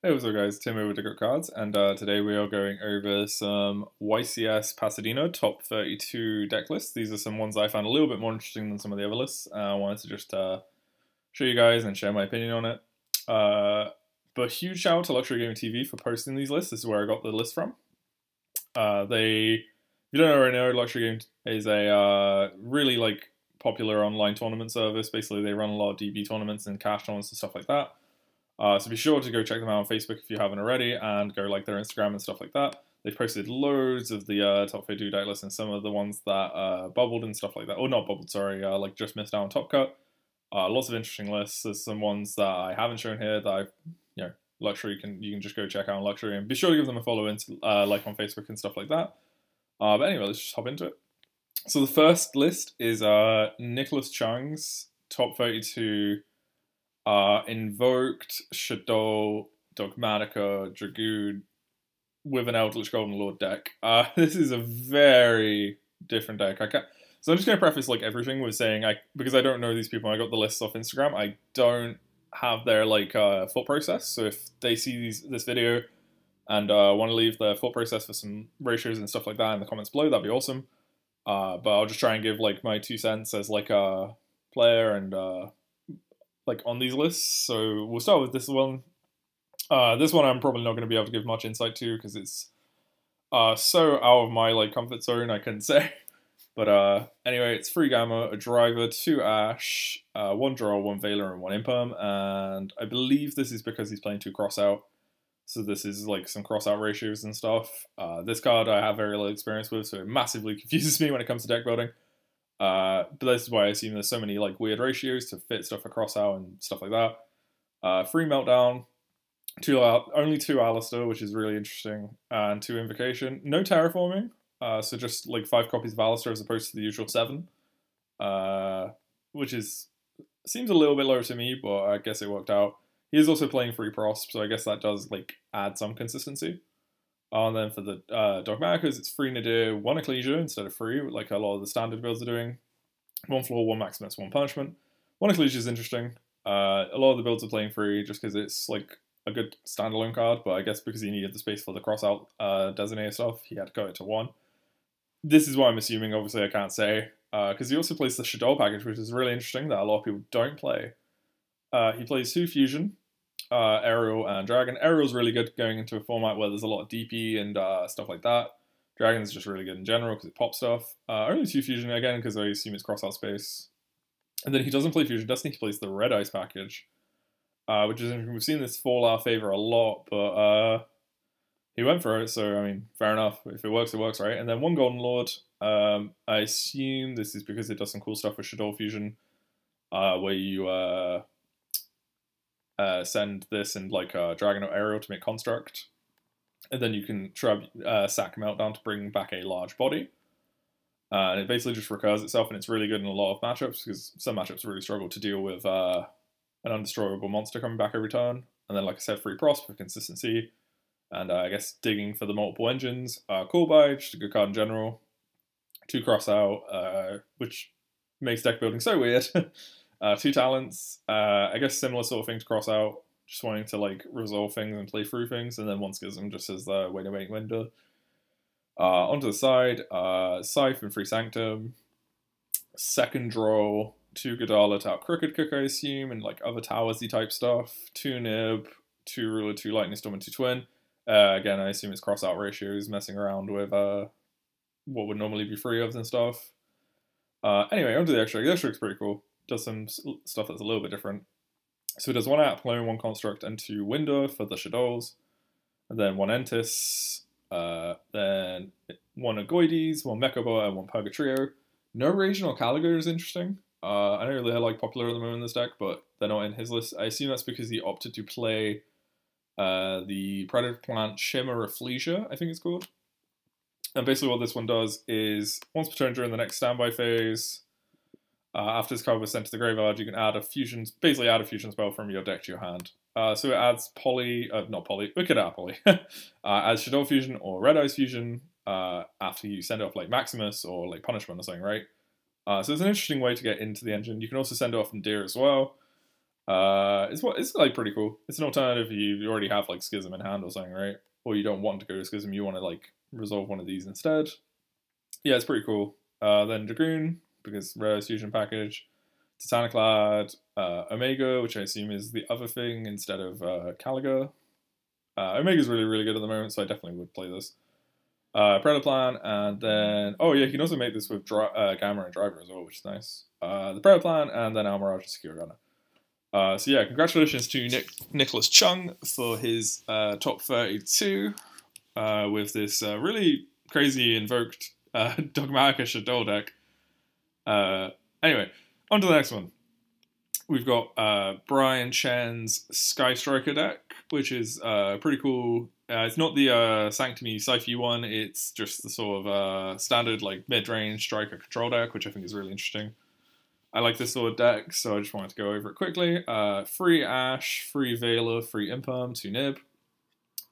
Hey, what's up guys, Tim over at Good Cards, and today we are going over some YCS Pasadena top 32 deck lists. These are some ones I found a little bit more interesting than some of the other lists. I wanted to just show you guys and share my opinion on it. But huge shout out to Luxury Gaming TV for posting these lists. This is where I got the list from. If you don't already know, Luxury Game is a really popular online tournament service. Basically, they run a lot of DB tournaments and cash tournaments and stuff like that. So be sure to go check them out on Facebook if you haven't already, and go like their Instagram and stuff like that. They've posted loads of the top 32 deck lists and some of the ones that bubbled and stuff like that. Or not bubbled, sorry, like just missed out on Top Cut. Lots of interesting lists. There's some ones that I haven't shown here that Luxury you can just go check out on Luxury, and be sure to give them a follow and like on Facebook and stuff like that. But anyway, let's just hop into it. So the first list is Nicholas Chung's top 32 Invoked Shaddoll Dogmatica Dragoon with an Eldritch Golden Lord deck. This is a very different deck. So I'm just going to preface everything with saying because I don't know these people, I got the lists off Instagram. I don't have their thought process. So if they see this video and want to leave their thought process for some ratios and stuff like that in the comments below, that'd be awesome. But I'll just try and give my 2 cents as a player and on these lists. So we'll start with this one. This one I'm probably not going to be able to give much insight to because it's so out of my comfort zone, I couldn't say. But anyway, it's 3 Gamma, a Driver, 2 Ash, 1 Draw, 1 Veiler, and 1 Imperm. And I believe this is because he's playing 2 Crossout. So this is some Crossout ratios and stuff. This card I have very little experience with, so it massively confuses me when it comes to deck building. But this is why I assume there's so many weird ratios to fit stuff across out and stuff like that. 3 Meltdown, only 2 Alistair, which is really interesting, and 2 Invocation. No Terraforming, so just 5 copies of Alistair as opposed to the usual 7, which seems a little bit low to me, but I guess it worked out. He is also playing 3 Prosp, so I guess that does add some consistency. And then for the Dogmaticas, it's 3 Nadir, 1 Ecclesia instead of 3, like a lot of the standard builds are doing. 1 Floor, 1 Maximus, 1 Punishment. 1 Ecclesia is interesting. A lot of the builds are playing 3 just because it's a good standalone card, but I guess because he needed the space for the cross-out designator stuff, he had to cut it to 1. This is what I'm assuming, obviously I can't say, because he also plays the Shaddoll package, which is really interesting that a lot of people don't play. He plays 2 Fusion, Aerial and Dragon. Aerial's really good going into a format where there's a lot of DP and stuff like that. Dragon's just really good in general because it pops stuff. Only 2 Fusion again because I assume it's crossout space. And then he doesn't play Fusion Destiny, he plays the Red Ice package. Which is interesting. We've seen this fall our favor a lot, but he went for it, so I mean, fair enough. If it works, right? And then 1 Golden Lord. I assume this is because it does some cool stuff with Shaddoll Fusion, where you send this and Dragon or Aerial to make Construct, and then you can sack Meltdown to bring back a large body. And it basically just recurs itself, and it's really good in a lot of matchups because some matchups really struggle to deal with an undestroyable monster coming back every turn. And then, like I said, 3 Prosp for consistency, and I guess digging for the multiple engines. Cool Buy, just a good card in general. 2 Crossout, which makes deck building so weird. 2 Talents, I guess similar sort of thing to Crossout, just wanting to resolve things and play through things, and then 1 Schism just as the waiting window. Onto the side, Scythe and 3 Sanctum, 2nd Draw, 2 Godala to out Crooked Cook, I assume, and other towersy type stuff. 2 Nib, 2 Ruler, 2 Lightning Storm, and 2 Twin. Again, I assume it's crossout ratios, messing around with what would normally be 3 ofs and stuff. Anyway, onto the extra. The extract's pretty cool. Does some stuff that's a little bit different. So it does 1 Outplane, 1 Construct, and 2 Window for the Shaddolls. And then 1 Entis, then 1 Agoides, 1 Mechaba, and 1 Purgatrio. No Regional Caligo is interesting. I know they're popular at the moment in this deck, but they're not in his list. I assume that's because he opted to play the Predator Plant Shimmer Afflesia, I think it's called. And basically what this one does is, once per turn during the next standby phase, after this card was sent to the graveyard, you can add a fusion spell from your deck to your hand. So it adds it could add Poly. Adds Shaddoll Fusion or Red Ice Fusion after you send it off Maximus or Punishment or something, right? So it's an interesting way to get into the engine. You can also send it off in Deer as well. It's like pretty cool. It's an alternative if you already have like Schism in hand or something, right? Or you don't want to go to Schism, you want to like resolve one of these instead. Yeah, it's pretty cool. Then Dragoon, because rare fusion package. Titaniclad, Omega, which I assume is the other thing instead of Caliga. Omega's really, really good at the moment, so I definitely would play this. Predaplan, and then... Oh yeah, you can also make this with Gamma and Driver as well, which is nice. The Predaplan, and then Almirage and Secure Gunner. So yeah, congratulations to Nicholas Chung for his top 32 with this really crazy invoked Dogmatica Shaddoll deck. Anyway, on to the next one. We've got Brian Chen's Sky Striker deck, which is pretty cool. It's not the Sanctity Sci-Fi one, it's just the sort of standard like mid-range striker control deck, which I think is really interesting. I like this sort of deck, so I just wanted to go over it quickly. Free Ash, free Veiler, free Imperm, 2 Nib.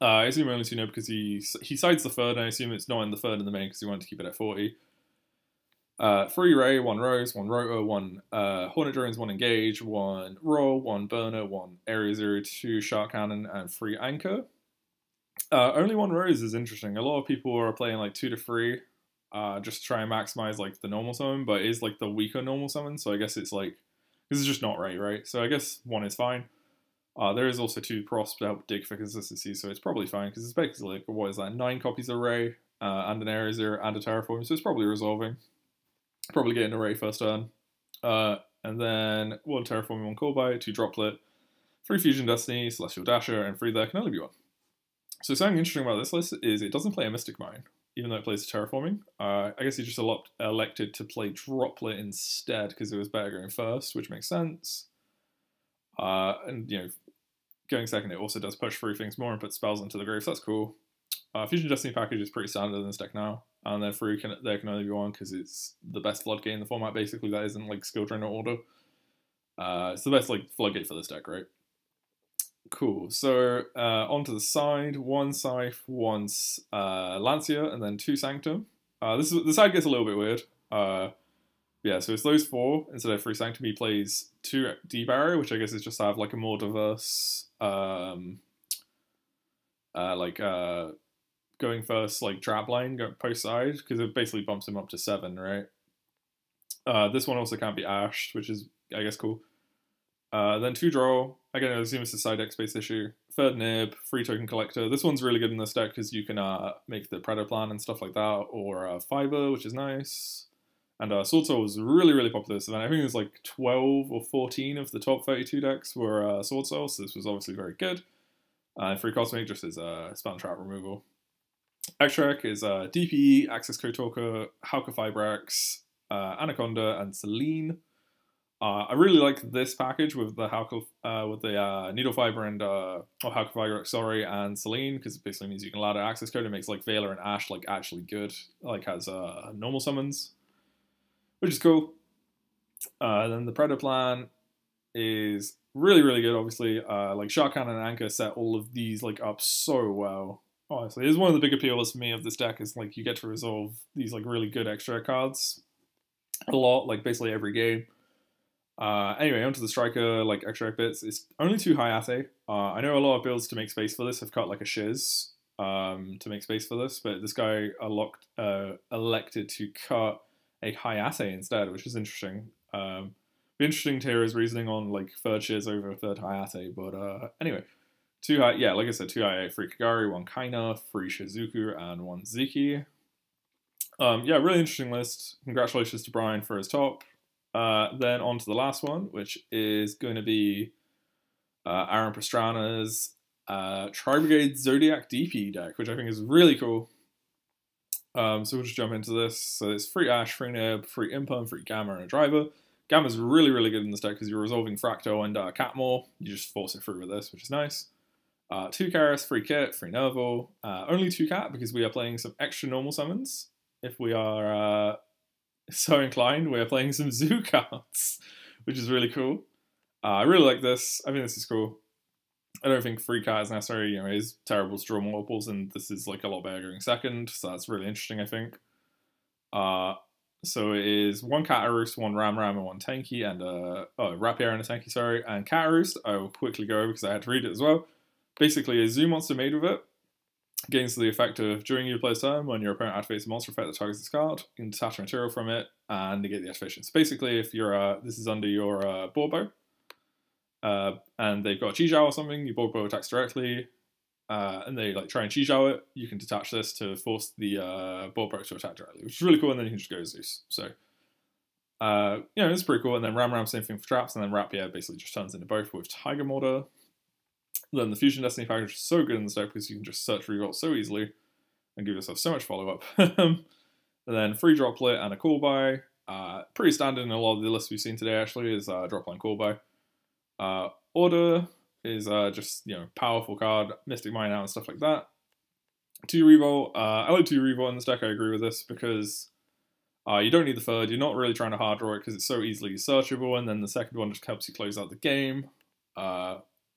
I assume only 2 Nib because he sides the third, and I assume it's not in the third in the main because he wanted to keep it at 40. Free Ray, 1 Rose, 1 Roto, 1 Hornet Drones, 1 Engage, 1 Roll, 1 Burner, 1 Area 02 Shark Cannon, and free Anchor. Only 1 Rose is interesting. A lot of people are playing like 2 to 3 just to try and maximize like the normal summon, but it is like the weaker normal summon, so I guess it's like, this is just not right? So I guess 1 is fine. There is also 2 Props to help dig for consistency, so it's probably fine, because it's basically like, what is that, 9 copies of Ray, and an Area 0, and a Terraform, so it's probably resolving. Probably getting a Ray first turn. And then 1 Terraforming, 1 Callbite, 2 Droplet, 3 Fusion Destiny, Celestial Dasher, and 3 there can only be 1. So something interesting about this list is it doesn't play a Mystic Mine, even though it plays Terraforming. I guess he just elected to play Droplet instead because it was better going first, which makes sense. And, you know, going second, it also does push through things more and put spells into the grave, so that's cool. Fusion Destiny package is pretty standard in this deck now. And then free there can only be 1 because it's the best floodgate in the format, basically. That isn't like skill drain or order. It's the best like floodgate for this deck, right? Cool. So onto the side, 1 Scythe, 1 Lancia, and then 2 Sanctum. The side gets a little bit weird. Yeah, so it's those 4 instead of 3 Sanctum. He plays 2 D-Barrier, which I guess is just to have like a more diverse going first like trap line post side, because it basically bumps him up to 7, right? This one also can't be ashed, which is I guess cool. Then 2 draw. Again, I assume it's a side deck space issue. 3rd Nib, free token collector. This one's really good in this deck because you can make the Predator plan and stuff like that, or Fiber, which is nice. And Sword Soul was really, really popular this event. I think it was like 12 or 14 of the top 32 decks were Sword Soul, so this was obviously very good. Free Cosmic just is spell and trap removal. Extract is DPE, Access Code Talker, Hauka Fibrax, Anaconda, and Celine. I really like this package with the Needle Fiber and or Hauka Fibrax, sorry, and Celine, because it basically means you can ladder access code. It makes like Veiler and Ash like actually good, like has normal summons, which is cool. Then the Predator plan is really, really good. Obviously, like Shark Cannon and Anchor set all of these like up so well. Honestly, it's one of the big appeals for me of this deck is like you get to resolve these like really good extra cards a lot, like basically every game. Anyway, onto the striker, like extra bits. It's only 2 high assay. I know a lot of builds to make space for this have cut like a shiz to make space for this, but this guy elected to cut a high assay instead, which is interesting. Be interesting to hear his reasoning on like 3rd shiz over 3rd high assay, but anyway. 2 high, yeah, like I said, 2 high, 3 Kagari, 1 Kaina, 3 Shizuku, and 1 Ziki. Yeah, really interesting list. Congratulations to Brian for his top. Then on to the last one, which is going to be Aaron Pastrana's Tri-Brigade Zoodiac DP deck, which I think is really cool. So we'll just jump into this. So it's free Ash, free Nib, free Imperm, free Gamma, and a Driver. Gamma's really, really good in this deck because you're resolving Fractal and Catmore. You just force it through with this, which is nice. 2 Karis, free Kit, free Nerval. Only 2 Cat because we are playing some extra normal summons. If we are so inclined, we are playing some Zoo cards, which is really cool. I really like this. I think this is cool. I don't think free Cat is necessary. You know, it is terrible to draw multiples, and this is like a lot better going second, so that's really interesting, I think. So it is 1 Cataroost, 1 Ram Ram, and 1 Tanky, and Rapier and a Tanky, sorry. And Cataroost, I will quickly go because I had to read it as well. Basically, a zoo monster made with it gains the effect of during your play's turn, when your opponent activates a monster effect that targets this card, you can detach a material from it and negate the activation. So basically, if you're this is under your Borbo, and they've got a Chi-Zhao or something, your Borbo attacks directly, and they like try and Chi-Zhao it, you can detach this to force the Borbo to attack directly, which is really cool, and then you can just go Zeus. So, it's pretty cool. And then Ram Ram, same thing for traps, and then Rapier basically just turns into both with Tiger Mortar. Then the Fusion Destiny package is so good in this deck because you can just search reroll so easily and give yourself so much follow-up. And then free Droplet and a Call By. Pretty standard in a lot of the lists we've seen today, actually, is Droplet and Call By. Order is just, powerful card, Mystic Mine out and stuff like that. 2 Revolt. I like 2 Revolt in this deck, I agree with this, because you don't need the third, you're not really trying to hard draw it because it's so easily searchable, and then the second one just helps you close out the game.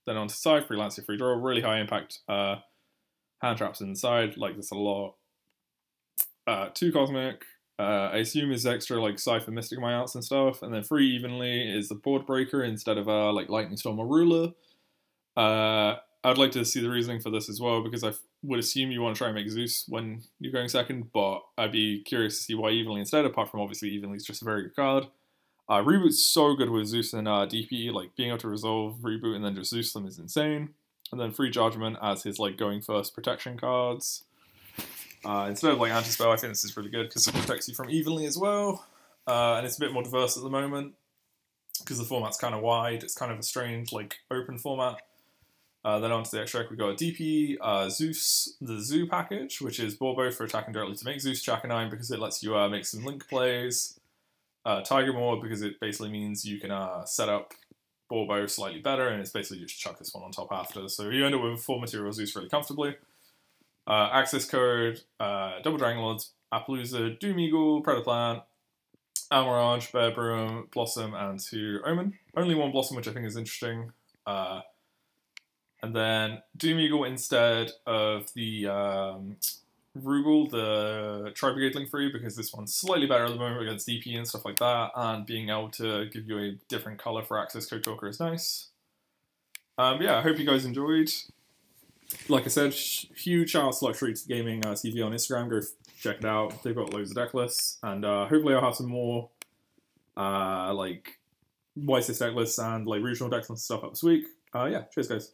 Then on to side, Freelance your free draw, really high impact hand traps inside, like this a lot. 2 Cosmic, I assume is extra like Cypher Mystic Mine outs and stuff, and then 3 Evenly is the Board Breaker instead of like Lightning Storm or Ruler. I'd like to see the reasoning for this as well, because I would assume you want to try and make Zeus when you're going second, but I'd be curious to see why Evenly instead, apart from obviously Evenly is just a very good card. Reboot's so good with Zeus and DP, like being able to resolve Reboot and then just Zeus them is insane. And then Free Judgment as his like going first protection cards. Instead of like Anti-Spell, I think this is really good because it protects you from Evenly as well. And it's a bit more diverse at the moment because the format's kind of wide. It's kind of a strange like open format. Then onto the extra deck, we got a DP, Zeus, the Zoo package, which is Borbo for attacking directly to make Zeus Chaka 9 because it lets you make some link plays. Tiger Maw because it basically means you can set up Borbo slightly better, and it's basically just chuck this one on top after. So you end up with 4 material Zeus really comfortably. Access code, Double Dragon Lords, Appaloosa, Doom Eagle, Predaplant, Amarage, Bear Broom, Blossom, and 2 Omen. Only 1 Blossom, which I think is interesting. And then Doom Eagle instead of the Rugal, the Tri-Brigade Link Free, because this one's slightly better at the moment against DP and stuff like that, and being able to give you a different colour for Access Code Talker is nice. Yeah, I hope you guys enjoyed. Like I said, huge shout out to Luxury Gaming TV on Instagram, go check it out, they've got loads of deck lists, and hopefully I'll have some more like YCS deck lists and like regional deck lists and stuff up this week. Yeah, cheers guys.